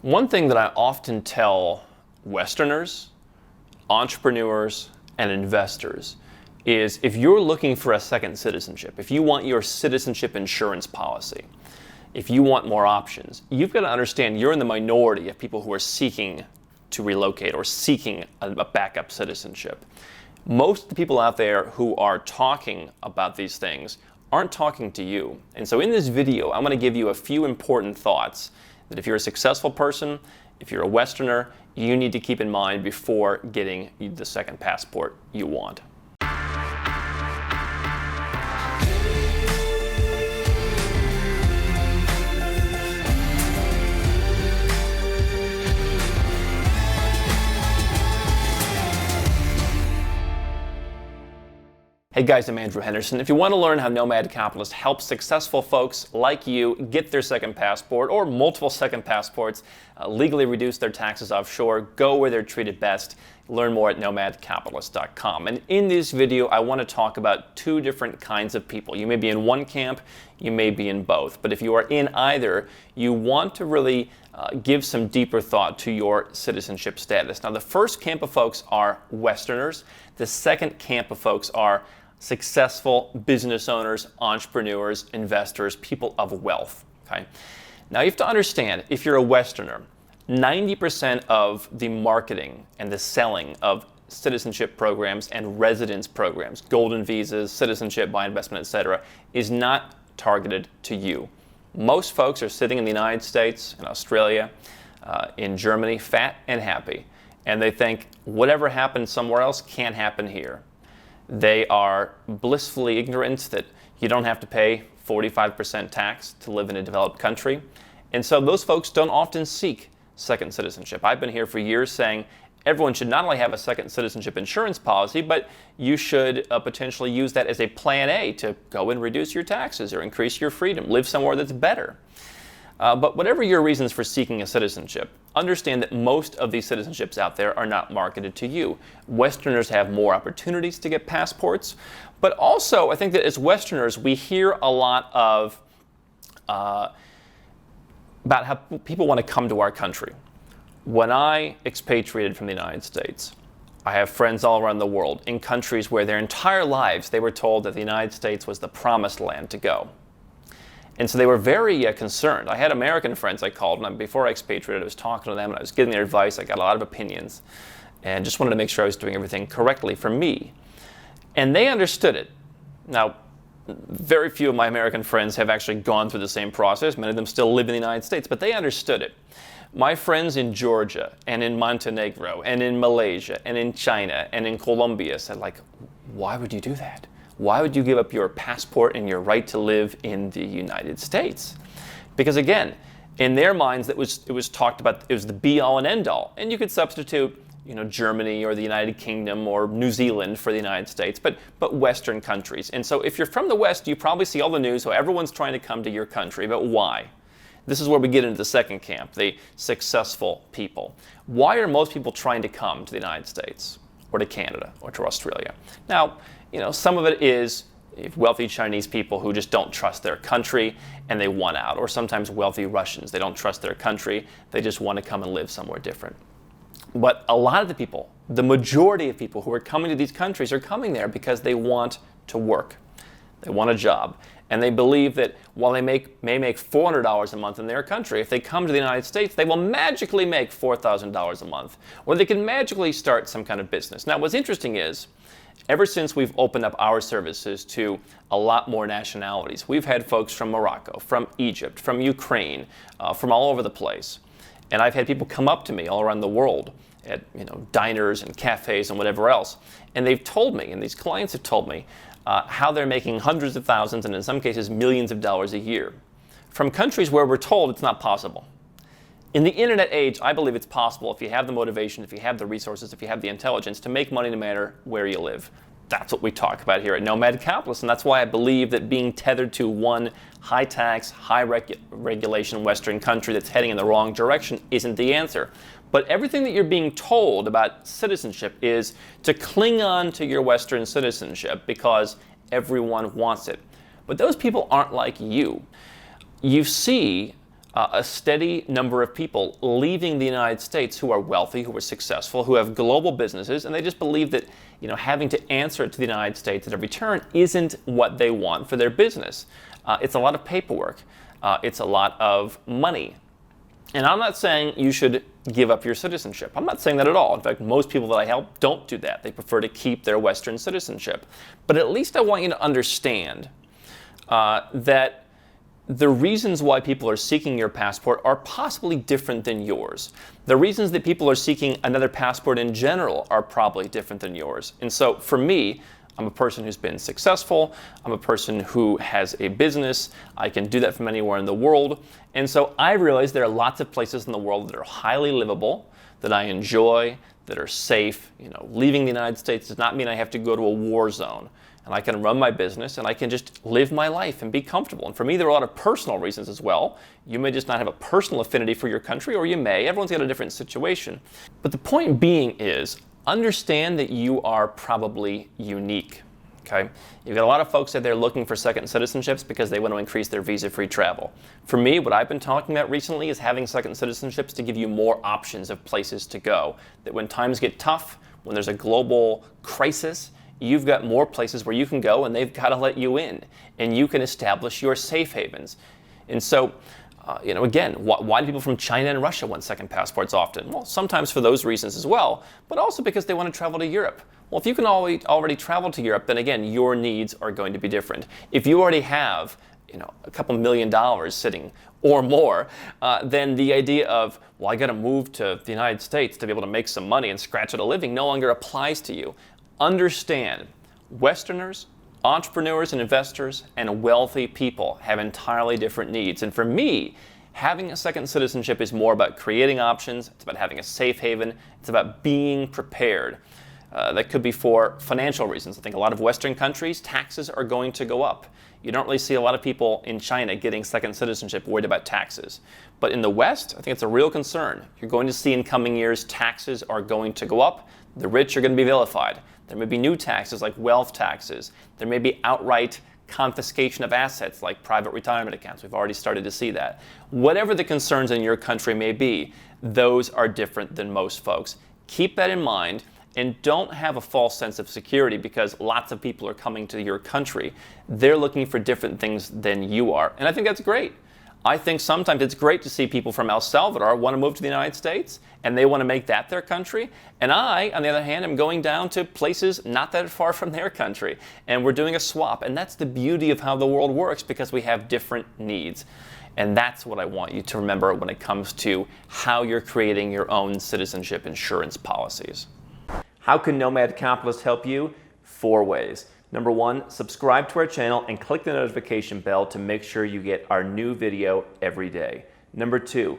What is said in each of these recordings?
One thing that I often tell Westerners, entrepreneurs, and investors is if you're looking for a second citizenship, if you want your citizenship insurance policy, if you want more options, you've got to understand you're in the minority of people who are seeking to relocate or seeking a backup citizenship. Most of the people out there who are talking about these things aren't talking to you. And so in this video, I'm going to give you a few important thoughts that if you're a successful person, if you're a Westerner, you need to keep in mind before getting the second passport you want. Hey guys, I'm Andrew Henderson. If you want to learn how Nomad Capitalist helps successful folks like you get their second passport or multiple second passports, legally reduce their taxes offshore, go where they're treated best, learn more at nomadcapitalist.com. And in this video, I want to talk about two different kinds of people. You may be in one camp, you may be in both. But if you are in either, you want to really give some deeper thought to your citizenship status. Now, the first camp of folks are Westerners. The second camp of folks are successful business owners, entrepreneurs, investors, people of wealth. Okay? Now you have to understand, if you're a Westerner, 90% of the marketing and the selling of citizenship programs and residence programs, golden visas, citizenship by investment, etc., is not targeted to you. Most folks are sitting in the United States, in Australia, in Germany, fat and happy, and they think whatever happens somewhere else can't happen here. They are blissfully ignorant that you don't have to pay 45% tax to live in a developed country. And so those folks don't often seek second citizenship. I've been here for years saying everyone should not only have a second citizenship insurance policy, but you should potentially use that as a plan A to go and reduce your taxes or increase your freedom, live somewhere that's better. But whatever your reasons for seeking a citizenship, understand that most of these citizenships out there are not marketed to you. Westerners have more opportunities to get passports, but also I think that as Westerners we hear a lot of about how people want to come to our country. When I expatriated from the United States, I have friends all around the world in countries where their entire lives they were told that the United States was the promised land to go. And so they were very concerned. I had American friends I called, and before I expatriated, I was talking to them, and I was getting their advice. I got a lot of opinions, and just wanted to make sure I was doing everything correctly for me. And they understood it. Now, very few of my American friends have actually gone through the same process. Many of them still live in the United States, but they understood it. My friends in Georgia, and in Montenegro, and in Malaysia, and in China, and in Colombia said, like, why would you do that? Why would you give up your passport and your right to live in the United States? Because again, in their minds, it was talked about, it was the be-all and end-all. And you could substitute, Germany or the United Kingdom or New Zealand for the United States, but Western countries. And so if you're from the West, you probably see all the news, so everyone's trying to come to your country, but why? This is where we get into the second camp, the successful people. Why are most people trying to come to the United States or to Canada or to Australia? Now, some of it is wealthy Chinese people who just don't trust their country and they want out, or sometimes wealthy Russians. They don't trust their country. They just want to come and live somewhere different. But a lot of the people, the majority of people who are coming to these countries are coming there because they want to work. They want a job. And they believe that while they may make $400 a month in their country, if they come to the United States, they will magically make $4,000 a month, or they can magically start some kind of business. Now, what's interesting is, ever since we've opened up our services to a lot more nationalities, we've had folks from Morocco, from Egypt, from Ukraine, from all over the place. And I've had people come up to me all around the world at diners and cafes and whatever else. And they've told me, and these clients have told me, how they're making hundreds of thousands and in some cases millions of dollars a year from countries where we're told it's not possible. In the internet age, I believe it's possible if you have the motivation, if you have the resources, if you have the intelligence to make money no matter where you live. That's what we talk about here at Nomad Capitalist, and that's why I believe that being tethered to one high-tax, high-regulation Western country that's heading in the wrong direction isn't the answer. But everything that you're being told about citizenship is to cling on to your Western citizenship because everyone wants it. But those people aren't like you. You see a steady number of people leaving the United States who are wealthy, who are successful, who have global businesses, and they just believe that having to answer to the United States at every turn isn't what they want for their business. It's a lot of paperwork. It's a lot of money. And I'm not saying you should give up your citizenship. I'm not saying that at all. In fact, most people that I help don't do that. They prefer to keep their Western citizenship. But at least I want you to understand that the reasons why people are seeking your passport are possibly different than yours. The reasons that people are seeking another passport in general are probably different than yours. And so for me, I'm a person who's been successful. I'm a person who has a business. I can do that from anywhere in the world. And so I realize there are lots of places in the world that are highly livable, that I enjoy, that are safe. Leaving the United States does not mean I have to go to a war zone. And I can run my business and I can just live my life and be comfortable. And for me, there are a lot of personal reasons as well. You may just not have a personal affinity for your country, or you may. Everyone's got a different situation. But the point being is, understand that you are probably unique. Okay? You've got a lot of folks out there looking for second citizenships because they want to increase their visa-free travel. For me, what I've been talking about recently is having second citizenships to give you more options of places to go. That when times get tough, when there's a global crisis, you've got more places where you can go, and they've got to let you in, and you can establish your safe havens. And so, again, why do people from China and Russia want second passports often? Well, sometimes for those reasons as well, but also because they want to travel to Europe. Well, if you can already travel to Europe, then again, your needs are going to be different. If you already have a couple $1 million sitting or more, then the idea of, well, I got to move to the United States to be able to make some money and scratch out a living no longer applies to you. Understand, Westerners, entrepreneurs and investors, and wealthy people have entirely different needs. And for me, having a second citizenship is more about creating options. It's about having a safe haven. It's about being prepared. That could be for financial reasons. I think a lot of Western countries, taxes are going to go up. You don't really see a lot of people in China getting second citizenship worried about taxes. But in the West, I think it's a real concern. You're going to see in coming years taxes are going to go up. The rich are going to be vilified. There may be new taxes like wealth taxes. There may be outright confiscation of assets like private retirement accounts. We've already started to see that. Whatever the concerns in your country may be, those are different than most folks. Keep that in mind, and don't have a false sense of security because lots of people are coming to your country. They're looking for different things than you are, and I think that's great. I think sometimes it's great to see people from El Salvador want to move to the United States, and they want to make that their country. And I, on the other hand, am going down to places not that far from their country, and we're doing a swap. And that's the beauty of how the world works, because we have different needs. And that's what I want you to remember when it comes to how you're creating your own citizenship insurance policies. How can Nomad Capitalist help you? 4 ways. Number 1, subscribe to our channel and click the notification bell to make sure you get our new video every day. Number 2,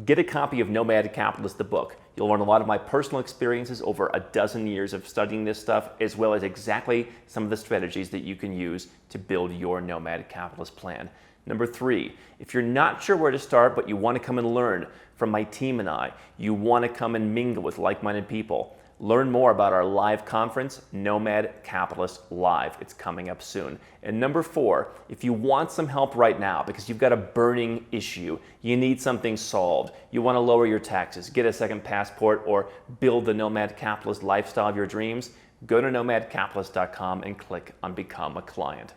get a copy of Nomad Capitalist, the book. You'll learn a lot of my personal experiences over a dozen years of studying this stuff, as well as exactly some of the strategies that you can use to build your Nomad Capitalist plan. Number 3, if you're not sure where to start, but you want to come and learn from my team and I, you want to come and mingle with like-minded people, learn more about our live conference, Nomad Capitalist Live. It's coming up soon. And number 4, if you want some help right now because you've got a burning issue, you need something solved, you want to lower your taxes, get a second passport, or build the Nomad Capitalist lifestyle of your dreams, go to nomadcapitalist.com and click on Become a Client.